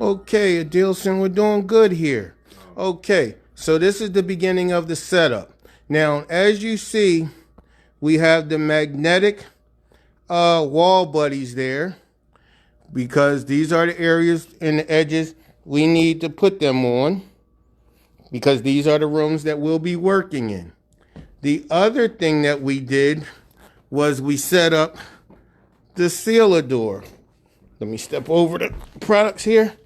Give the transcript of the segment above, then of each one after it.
Okay, Adilson, we're doing good here. Okay, so this is the beginning of the setup. Now, as you see, we have the magnetic wall buddies there because these are the areas and the edges we need to put them on because these are the rooms that we'll be working in. The other thing that we did was we set up the sealer door. Let me step over the products here.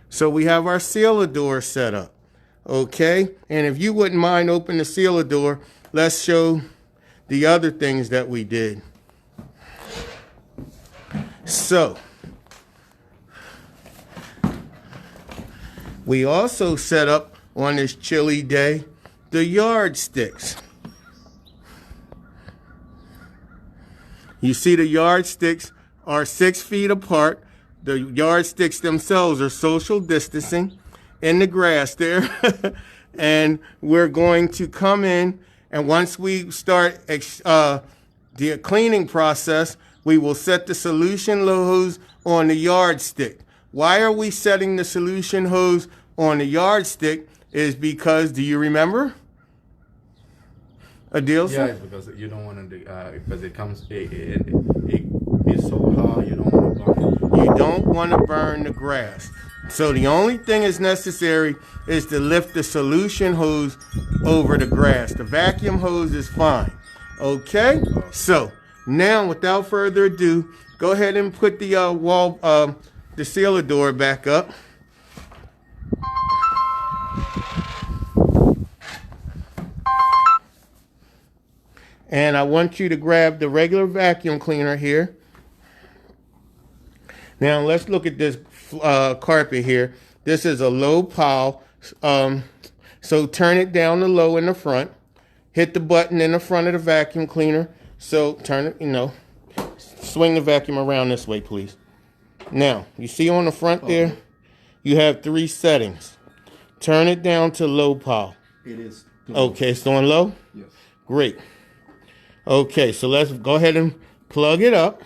So we have our sealer door set up, okay? And if you wouldn't mind opening the sealer door, let's show the other things that we did. So, we also set up on this chilly day the yardsticks. You see the yardsticks are 6 feet apart. The yardsticks themselves are social distancing in the grass there. And we're going to come in, and once we start the cleaning process, we will set the solution hose on the yardstick. Why are we setting the solution hose on the yardstick? Is because, do you remember? Adilson? Yeah, it's because you don't want to, because it comes, it's so hard, you don't want to burn it. You don't want to burn the grass. So the only thing is necessary is to lift the solution hose over the grass. The vacuum hose is fine. Okay? So now, without further ado, go ahead and put the the sealer door back up. And I want you to grab the regular vacuum cleaner here. Now let's look at this carpet here. This is a low pile. So turn it down to low in the front. Hit the button in the front of the vacuum cleaner. So turn it, swing the vacuum around this way, please. Now, you see on the front there, you have 3 settings. Turn it down to low pile. It is. Okay, it's on low? Yes. Great. Okay, so let's go ahead and plug it up.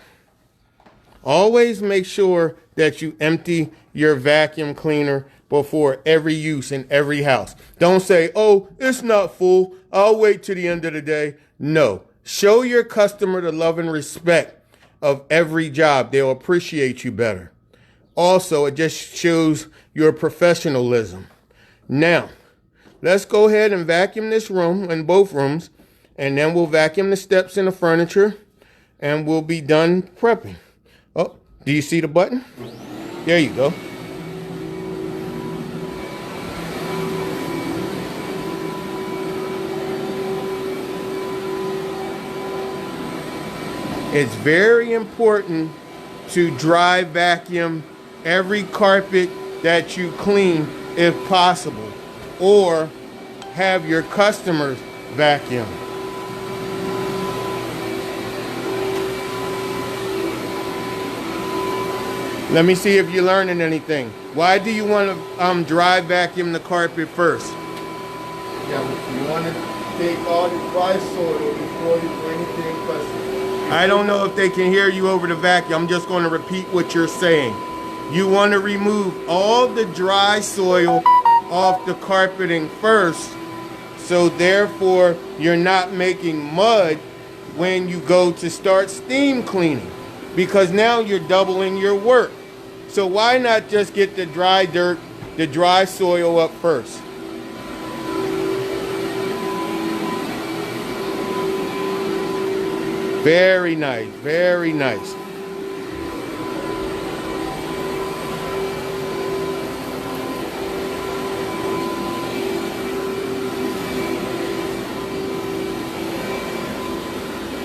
Always make sure that you empty your vacuum cleaner before every use in every house. Don't say, oh, it's not full, I'll wait till the end of the day. No, show your customer the love and respect of every job. They'll appreciate you better. Also, it just shows your professionalism. Now, let's go ahead and vacuum this room in both rooms, and then we'll vacuum the steps and the furniture, and we'll be done prepping. Oh, do you see the button? There you go. It's very important to dry vacuum every carpet that you clean if possible, or have your customers vacuum. Let me see if you're learning anything. Why do you want to dry vacuum the carpet first? Yeah, you want to take all the dry soil before you do anything, because I don't know if they can hear you over the vacuum. I'm just going to repeat what you're saying. You want to remove all the dry soil off the carpeting first, so therefore you're not making mud when you go to start steam cleaning, because now you're doubling your work. So why not just get the dry dirt, the dry soil up first? Very nice, very nice.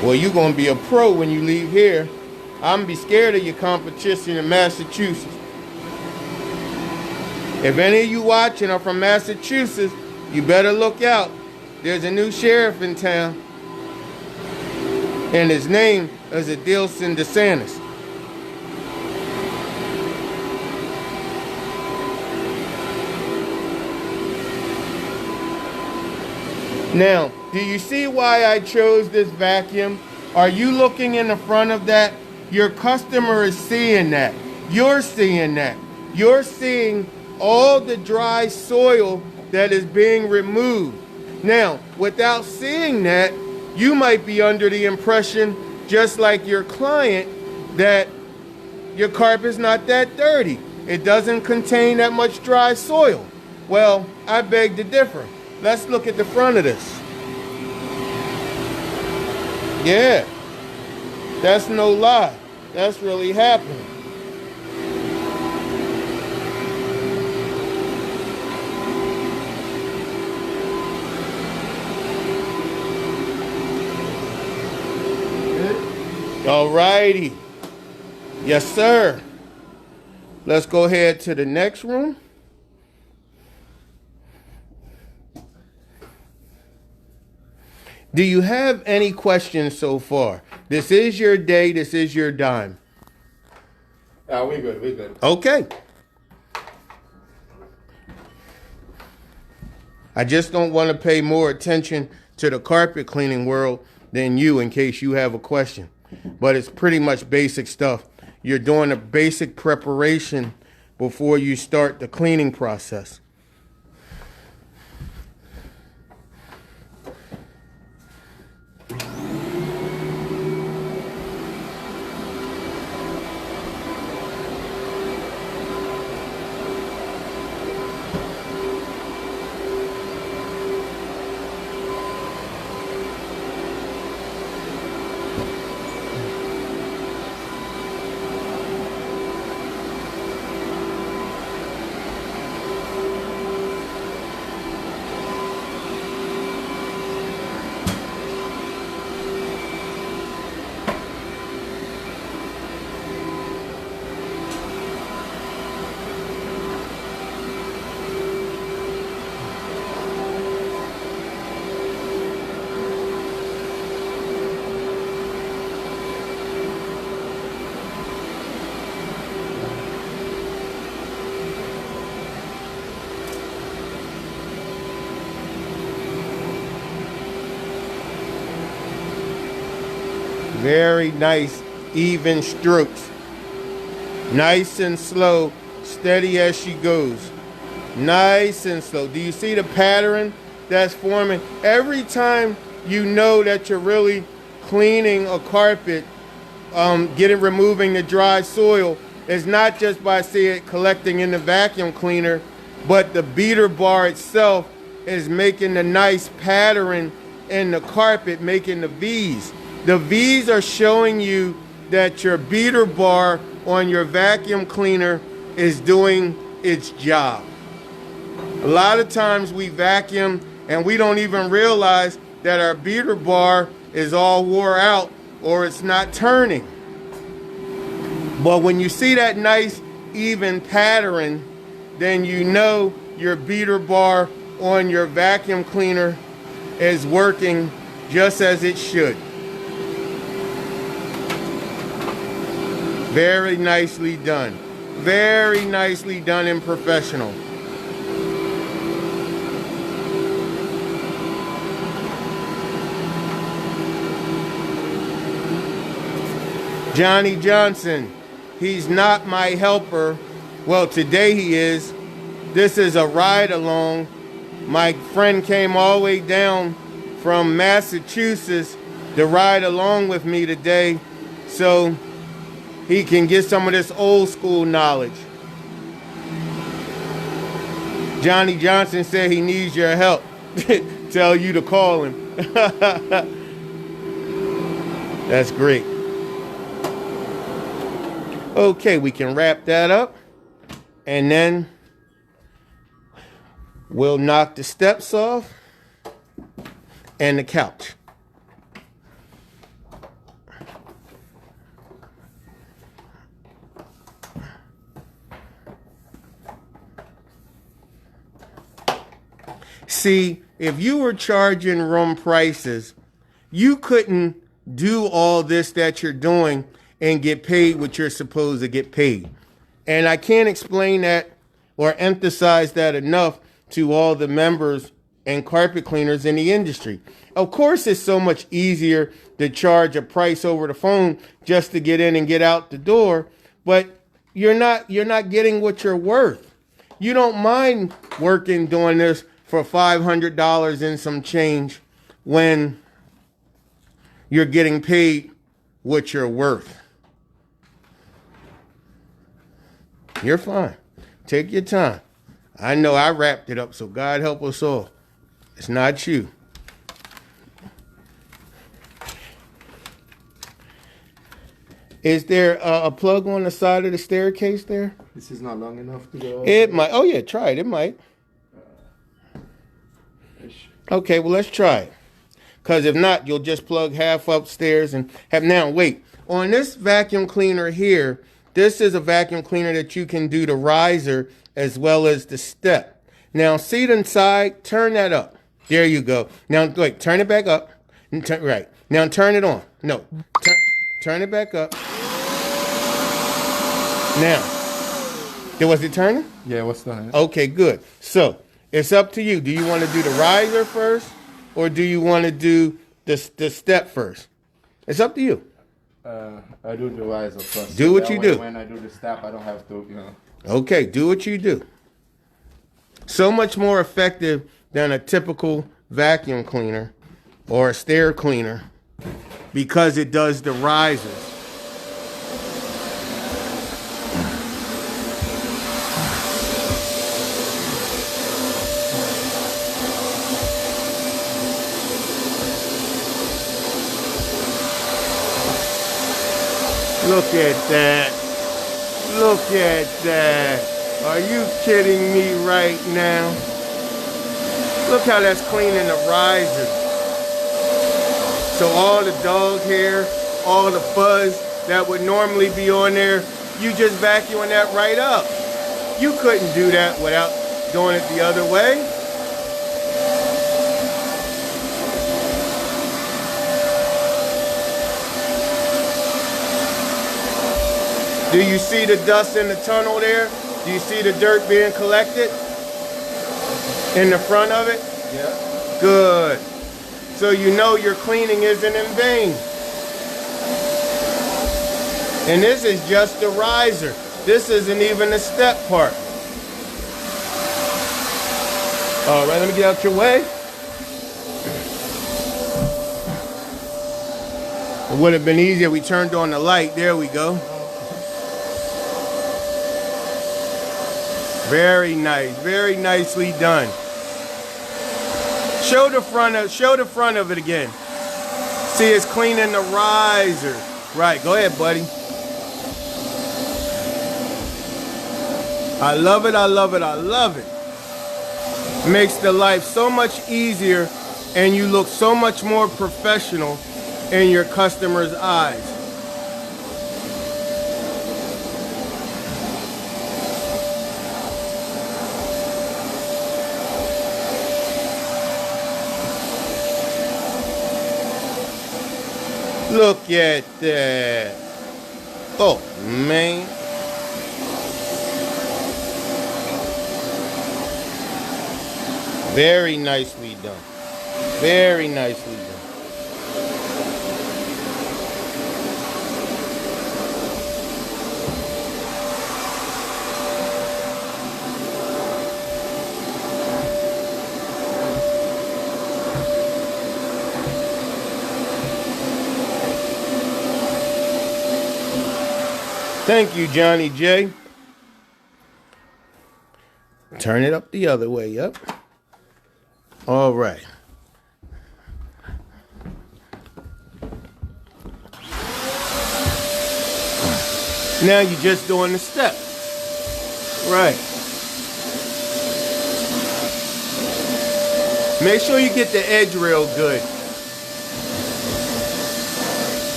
Well, you're going to be a pro when you leave here. I'm going to be scared of your competition in Massachusetts. If any of you watching are from Massachusetts, you better look out. There's a new sheriff in town, and his name is Adilson DeSantis. Now, do you see why I chose this vacuum? Are you looking in the front of that? Your customer is seeing that. You're seeing that. You're seeing all the dry soil that is being removed. Now, without seeing that, you might be under the impression, just like your client, that your carpet's not that dirty. It doesn't contain that much dry soil. Well, I beg to differ. Let's look at the front of this. Yeah, that's no lie. That's really happening. All righty. Yes, sir. Let's go ahead to the next room. Do you have any questions so far? This is your day. This is your dime. We good. We good. Okay. I just don't want to pay more attention to the carpet cleaning world than you in case you have a question. But it's pretty much basic stuff. You're doing a basic preparation before you start the cleaning process. Very nice, even strokes. Nice and slow, steady as she goes. Nice and slow. Do you see the pattern that's forming? Every time you know that you're really cleaning a carpet, removing the dry soil, it's not just by seeing it collecting in the vacuum cleaner, but the beater bar itself is making the nice pattern in the carpet, making the V's. The V's are showing you that your beater bar on your vacuum cleaner is doing its job. A lot of times we vacuum and we don't even realize that our beater bar is all wore out or it's not turning. But when you see that nice even pattern, then you know your beater bar on your vacuum cleaner is working just as it should. Very nicely done. Very nicely done and professional. Johnny Johnson, he's not my helper. Well, today he is. This is a ride along. My friend came all the way down from Massachusetts to ride along with me today so he can get some of this old school knowledge. Johnny Johnson said he needs your help. Tell you to call him. That's great. Okay, we can wrap that up. And then we'll knock the steps off and the couch. See, if you were charging room prices, you couldn't do all this that you're doing and get paid what you're supposed to get paid. And I can't explain that or emphasize that enough to all the members and carpet cleaners in the industry. Of course, it's so much easier to charge a price over the phone just to get in and get out the door. But you're not getting what you're worth. You don't mind working doing this for $500 and some change when you're getting paid what you're worth. You're fine. Take your time. I know I wrapped it up, so God help us all. It's not you. Is there a plug on the side of the staircase there? This is not long enough to go. It might. Oh, yeah, try it. It might. Okay, well, let's try it. Because if not, you'll just plug half upstairs and have... Now, wait. On this vacuum cleaner here, this is a vacuum cleaner that you can do the riser as well as the step. Now, see it inside? Turn that up. There you go. Now, wait. Turn it back up. Right. Now, turn it on. No. Turn it back up. Now, was it turning? Yeah, what's that? Okay, good. So, it's up to you. Do you want to do the riser first, or do you want to do the step first? It's up to you. I do the riser first. Do what you do. When I do the step, I don't have to, Okay, do what you do. So much more effective than a typical vacuum cleaner or a stair cleaner because it does the risers. Look at that. Look at that. Are you kidding me right now? Look how that's cleaning the risers. So all the dog hair, all the fuzz that would normally be on there, you just vacuuming that right up. You couldn't do that without doing it the other way. Do you see the dust in the tunnel there? Do you see the dirt being collected in the front of it? Yeah. Good. So you know your cleaning isn't in vain. And this is just the riser. This isn't even the step part. All right, let me get out your way. It would have been easier if we turned on the light. There we go. Very nice, very nicely done. Show the front of it again. See, it's cleaning the riser. Right, go ahead, buddy. I love it, I love it, I love it. Makes the life so much easier and you look so much more professional in your customer's eyes. Look at that. Oh, man. Very nicely done. Very nicely done. Thank you, Johnny J. Turn it up the other way, yep. All right. Now you're just doing the step. Right. Make sure you get the edge real good.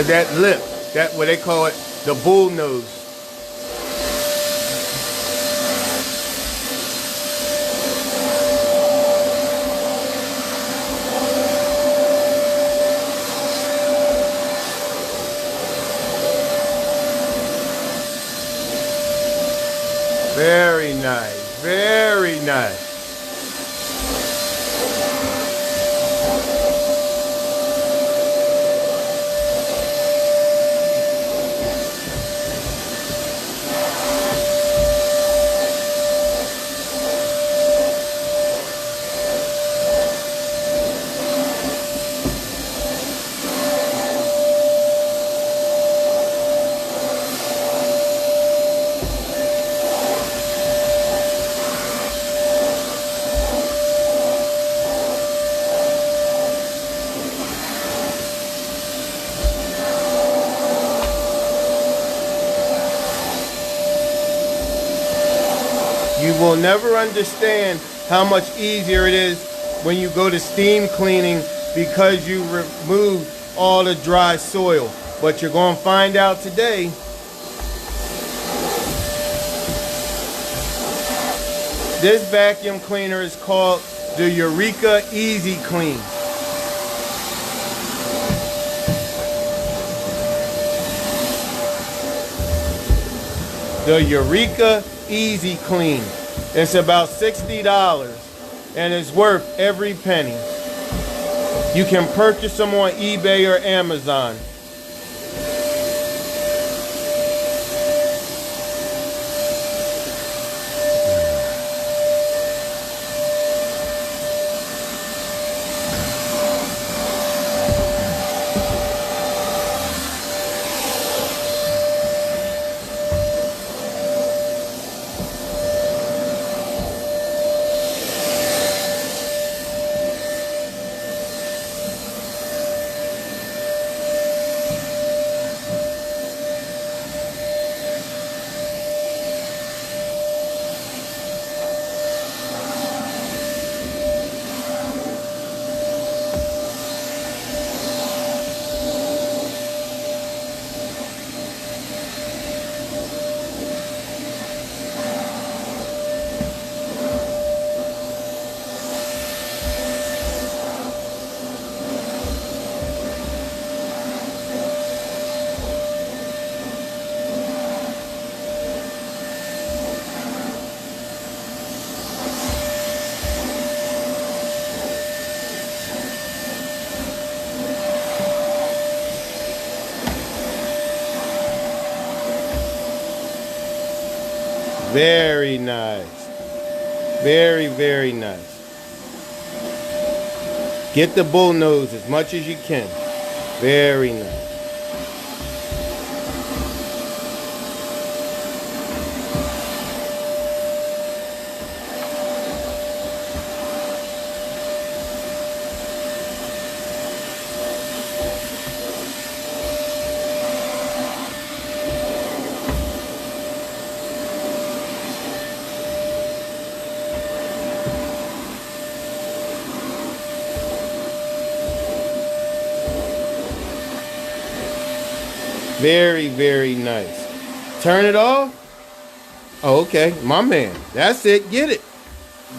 That lip, that what they call it, the bull nose. Very nice, very nice. You will never understand how much easier it is when you go to steam cleaning because you remove all the dry soil. But you're going to find out today. This vacuum cleaner is called the Eureka Easy Clean. The Eureka Easy Clean. It's about $60 and it's worth every penny. You can purchase them on eBay or Amazon. Very nice. Very, very nice. Get the bull nose as much as you can. Very nice. Very, very nice. Turn it off. Oh, okay. My man. That's it. Get it.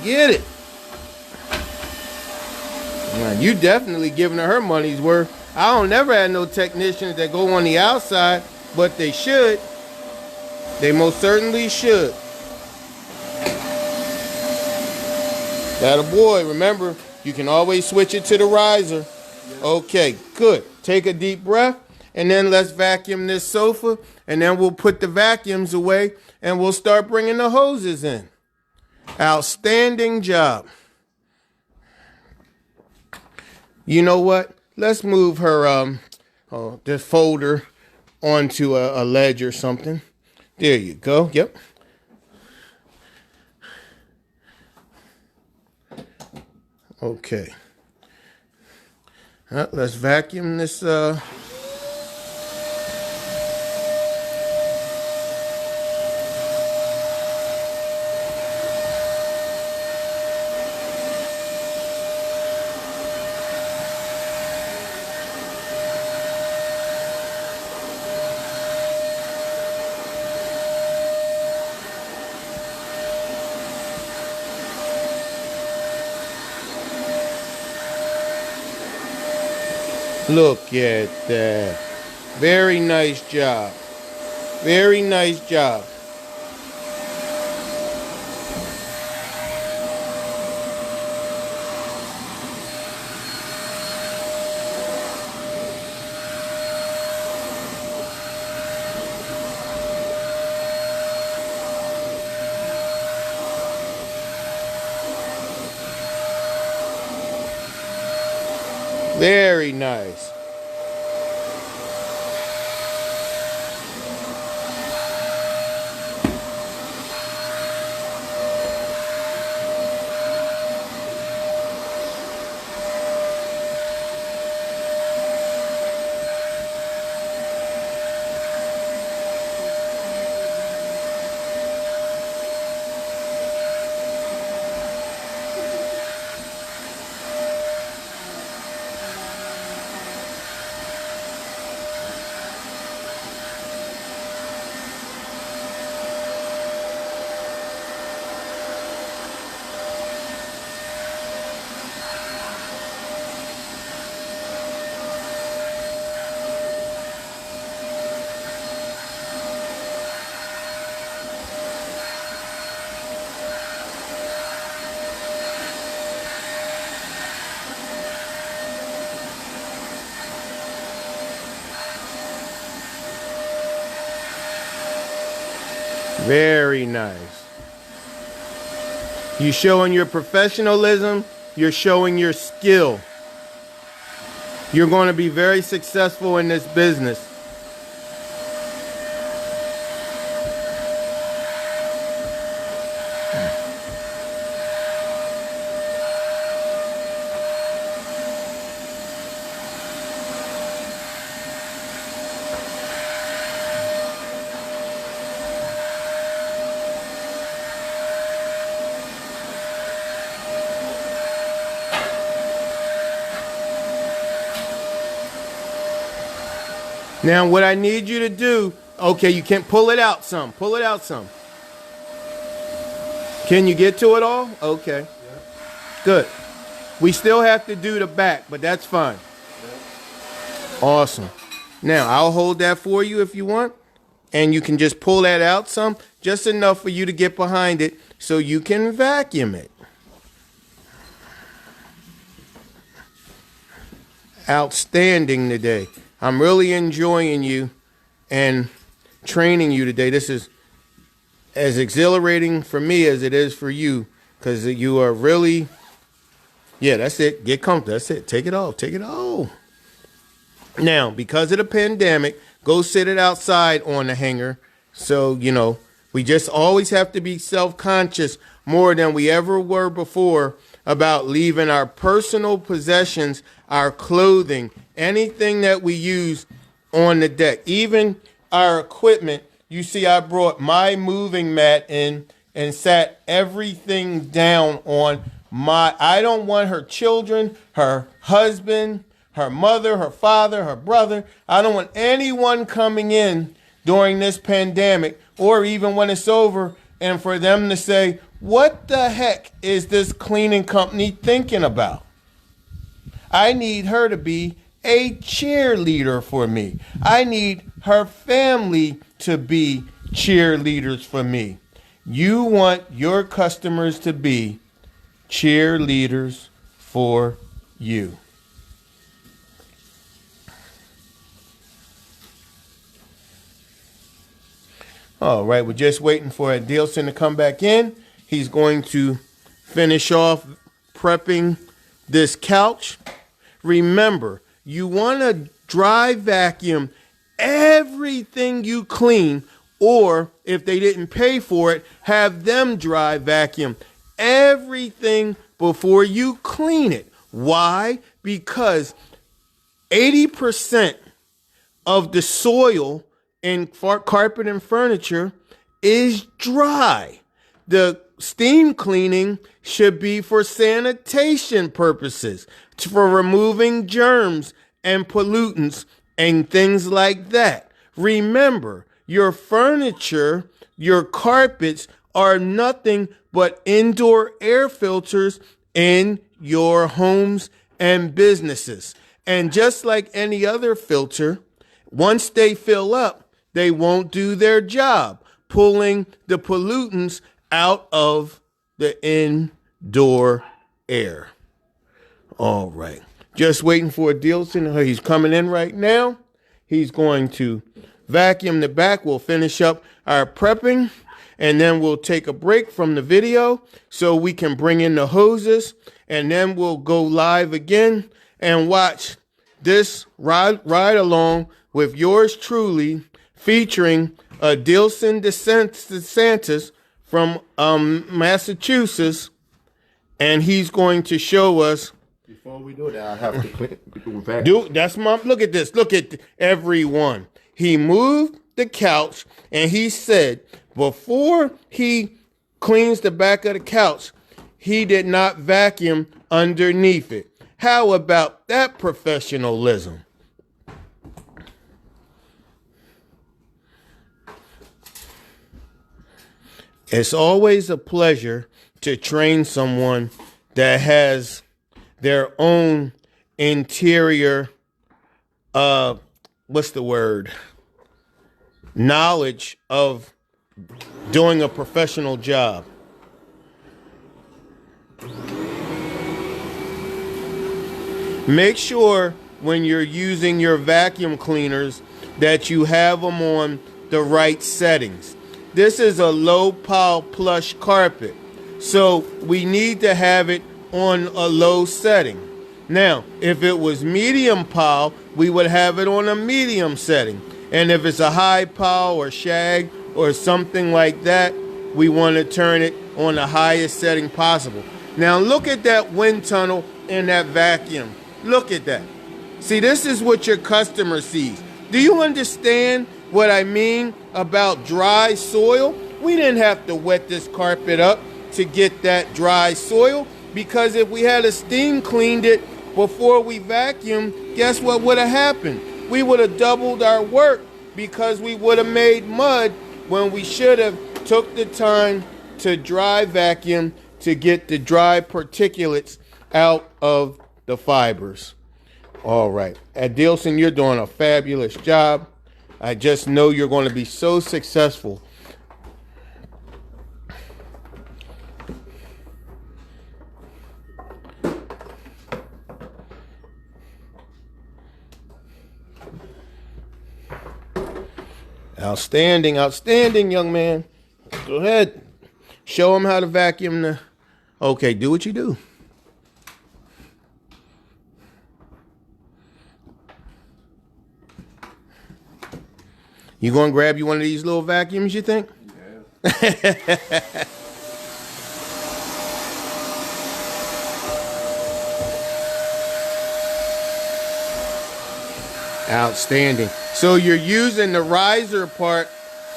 Get it. Man, you definitely giving her money's worth. I don't never had no technicians that go on the outside, but they should. They most certainly should. That a boy. Remember, you can always switch it to the riser. Okay, good. Take a deep breath. And then let's vacuum this sofa, and then we'll put the vacuums away, and we'll start bringing the hoses in. Outstanding job. You know what? Let's move her this folder onto a ledge or something. There you go. Yep. Okay. Let's vacuum this. Look at that. Very nice job. Very nice job. Very nice. Very nice. You're showing your professionalism. You're showing your skill. You're going to be very successful in this business. Now, what I need you to do, okay, you can pull it out some. Pull it out some. Can you get to it all? Okay. Yeah. Good. We still have to do the back, but that's fine. Yeah. Awesome. Now, I'll hold that for you if you want. And you can just pull that out some, just enough for you to get behind it so you can vacuum it. Outstanding today. I'm really enjoying you and training you today. This is as exhilarating for me as it is for you, because you are really, yeah, that's it. Get comfortable. That's it. Take it off. Take it off. Now, because of the pandemic, go sit it outside on the hanger. So, you know, we just always have to be self-conscious more than we ever were before about leaving our personal possessions, our clothing, anything that we use on the deck, even our equipment. You see, I brought my moving mat in and sat everything down on my, I don't want her children, her husband, her mother, her father, her brother. I don't want anyone coming in during this pandemic or even when it's over and for them to say, what the heck is this cleaning company thinking about? I need her to be a cheerleader for me. I need her family to be cheerleaders for me. You want your customers to be cheerleaders for you. All right, we're just waiting for Adilson to come back in. He's going to finish off prepping this couch. Remember, you want to dry vacuum everything you clean, or if they didn't pay for it, have them dry vacuum everything before you clean it. Why? Because 80% of the soil in carpet and furniture is dry. The steam cleaning should be for sanitation purposes, for removing germs and pollutants and things like that. Remember, your furniture, your carpets are nothing but indoor air filters in your homes and businesses. And just like any other filter, once they fill up, they won't do their job, pulling the pollutants out of the indoor air. All right. Just waiting for Adilson. He's coming in right now. He's going to vacuum the back. We'll finish up our prepping, and then we'll take a break from the video so we can bring in the hoses, and then we'll go live again and watch this ride along with yours truly, featuring Adilson DeSantis from Massachusetts, and he's going to show us. Before we do that, I have to click. That's my. Look at this. Look at everyone. He moved the couch, and he said before he cleans the back of the couch, he did not vacuum underneath it. How about that professionalism? It's always a pleasure to train someone that has their own interior, knowledge of doing a professional job. Make sure when you're using your vacuum cleaners that you have them on the right settings. this is a low pile plush carpet. So we need to have it on a low setting. Now, if it was medium pile, we would have it on a medium setting. And if it's a high pile or shag or something like that, we want to turn it on the highest setting possible. Now look at that wind tunnel in that vacuum. Look at that. See, this is what your customer sees. Do you understand what I mean about dry soil? We didn't have to wet this carpet up to get that dry soil, because if we had a steam cleaned it before we vacuumed, guess what would have happened? We would have doubled our work, because we would have made mud when we should have took the time to dry vacuum to get the dry particulates out of the fibers. All right. Adilson, you're doing a fabulous job. I just know you're going to be so successful. Outstanding, outstanding, young man. Go ahead. Show them how to vacuum the... Okay, do what you do. You gonna grab you one of these little vacuums, you think? Yeah. Outstanding. So you're using the riser part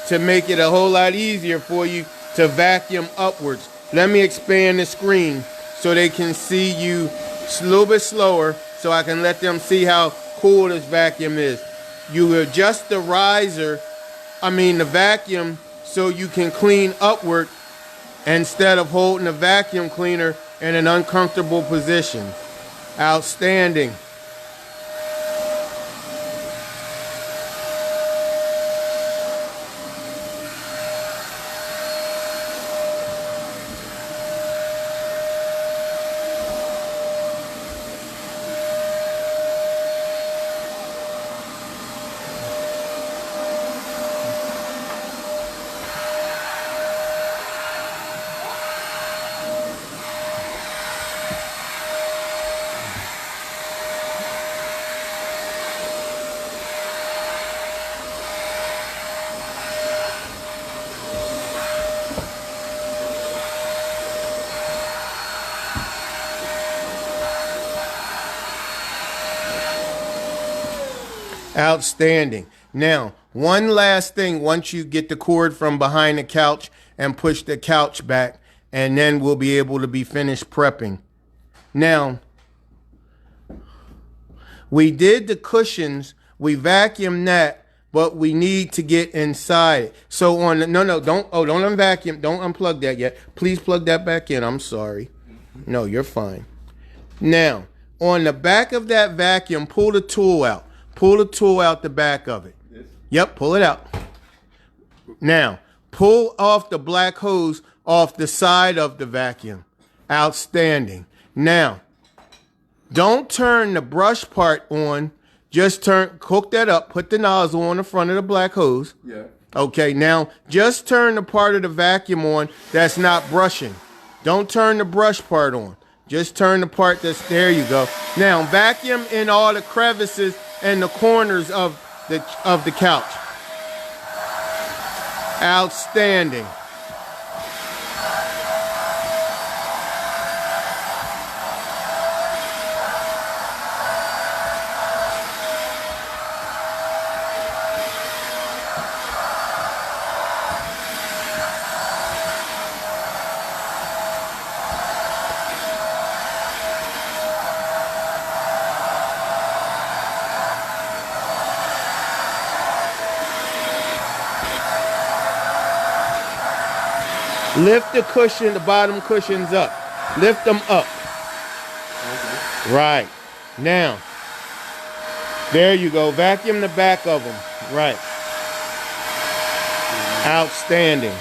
to make it a whole lot easier for you to vacuum upwards. Let me expand the screen so they can see you a little bit slower, so I can let them see how cool this vacuum is. You adjust the the vacuum, so you can clean upward instead of holding the vacuum cleaner in an uncomfortable position. Outstanding. Outstanding. Now, one last thing, once you get the cord from behind the couch and push the couch back, and then we'll be able to be finished prepping. Now, we did the cushions, we vacuumed that, but we need to get inside. So on the, don't unvacuum, don't unplug that yet. Please plug that back in. I'm sorry. No, you're fine. Now, on the back of that vacuum, pull the tool out. Pull the tool out the back of it. Yep, pull it out. Now, pull off the black hose off the side of the vacuum. Outstanding. Now, don't turn the brush part on. Just hook that up. Put the nozzle on the front of the black hose. Yeah. Okay, now just turn the part of the vacuum on that's not brushing. Don't turn the brush part on. Just turn the part that's, there you go. Now, vacuum in all the crevices and the corners of the couch. Outstanding. Lift the cushion, the bottom cushions up. Lift them up. Okay. Right. Now, there you go. Vacuum the back of them. Right. Outstanding.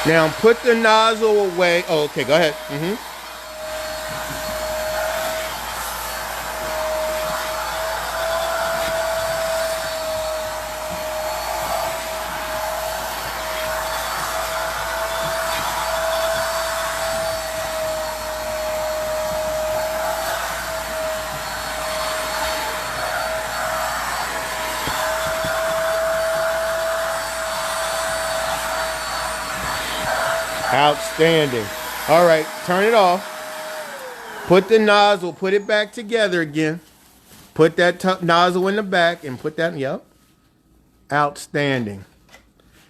Now put the nozzle away. Oh, okay, go ahead. Outstanding. All right, turn it off. Put the nozzle, put it back together again. Put that nozzle in the back and put that, yep. Outstanding.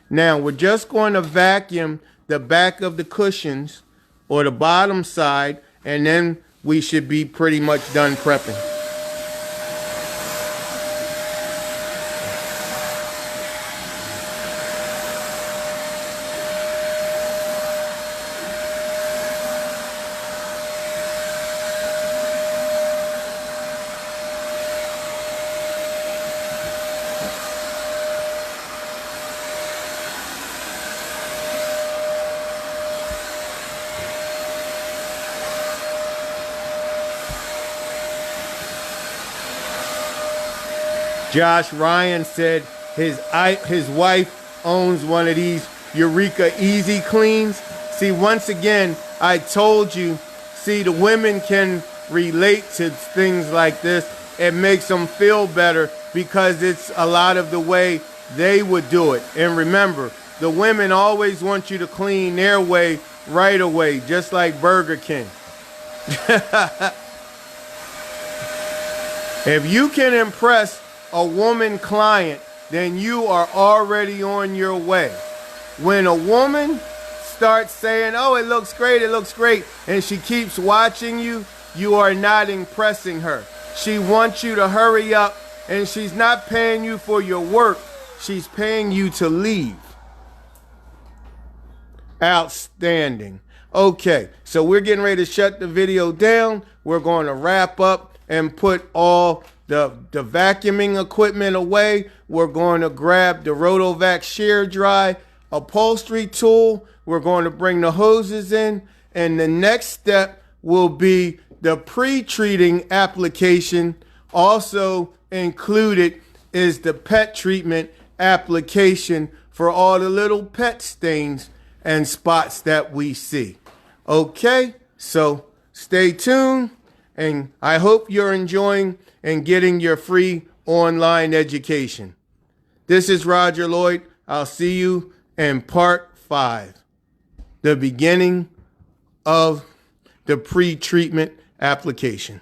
Now we're just going to vacuum the back of the cushions or the bottom side, and then we should be pretty much done prepping. Josh Ryan said his wife owns one of these Eureka Easy Cleans. See, once again, I told you, see, the women can relate to things like this. It makes them feel better because it's a lot of the way they would do it. And remember, the women always want you to clean their way right away, just like Burger King. If you can impress a woman client, then you are already on your way. When a woman starts saying, oh, it looks great, and she keeps watching you, you are not impressing her. She wants you to hurry up, and she's not paying you for your work. She's paying you to leave. Outstanding. Okay, so we're getting ready to shut the video down. We're going to wrap up and put all the vacuuming equipment away. We're going to grab the Rotovac shear dry upholstery tool. We're going to bring the hoses in, and the next step will be the pre-treating application. Also included is the pet treatment application for all the little pet stains and spots that we see. Okay, so stay tuned, and I hope you're enjoying and getting your free online education. This is Roger Lloyd. I'll see you in part 5, the beginning of the pre-treatment application.